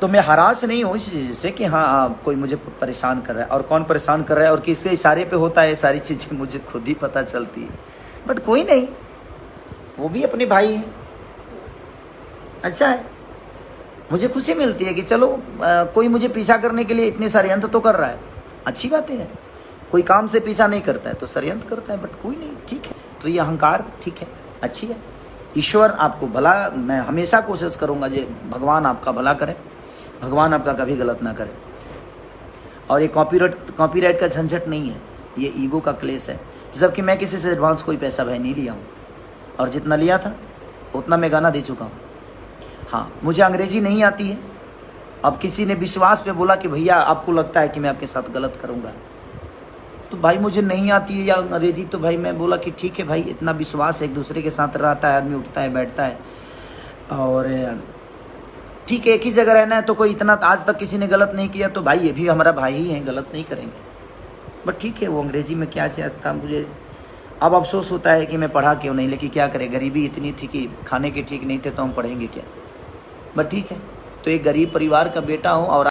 तो मैं हरास नहीं हूँ इस चीज़ से कि हाँ कोई मुझे परेशान कर रहा है, और कौन परेशान कर रहा है और किसके इशारे पे होता है, सारी चीज़ें मुझे खुद ही पता चलती है। बट कोई नहीं, वो भी अपने भाई हैं, अच्छा है। मुझे खुशी मिलती है कि चलो कोई मुझे पीछा करने के लिए इतने षड्यंत्र तो कर रहा है, अच्छी बात है। कोई काम से पीछा नहीं करता है तो षड्यंत्र करता है, बट कोई नहीं, ठीक है। तो ये अहंकार ठीक है, अच्छी है। ईश्वर आपको भला, मैं हमेशा कोशिश करूँगा जो भगवान आपका भला करे, भगवान आपका कभी गलत ना करे। और ये कॉपीराइट का झंझट नहीं है, ये ईगो का क्लेश है। जबकि मैं किसी से एडवांस कोई पैसा भाई नहीं लिया हूँ, और जितना लिया था उतना मैं गाना दे चुका हूँ। हाँ, मुझे अंग्रेजी नहीं आती है। अब किसी ने विश्वास पे बोला कि भैया आपको लगता है कि मैं आपके साथ गलत करूँगा, तो भाई मुझे नहीं आती है या अंग्रेजी, तो भाई मैं बोला कि ठीक है भाई, इतना विश्वास एक दूसरे के साथ रहता है, आदमी उठता है बैठता है, और ठीक है एक ही जगह रहना है, तो कोई इतना आज तक किसी ने गलत नहीं किया, तो भाई ये भी हमारा भाई ही है, गलत नहीं करेंगे। बट ठीक है, वो अंग्रेजी में क्या चाहता, मुझे अब अफसोस होता है कि मैं पढ़ा क्यों नहीं, लेकिन क्या करें, गरीबी इतनी थी कि खाने के ठीक नहीं थे, तो हम पढ़ेंगे क्या। बट ठीक है, तो एक गरीब परिवार का बेटा हूँ और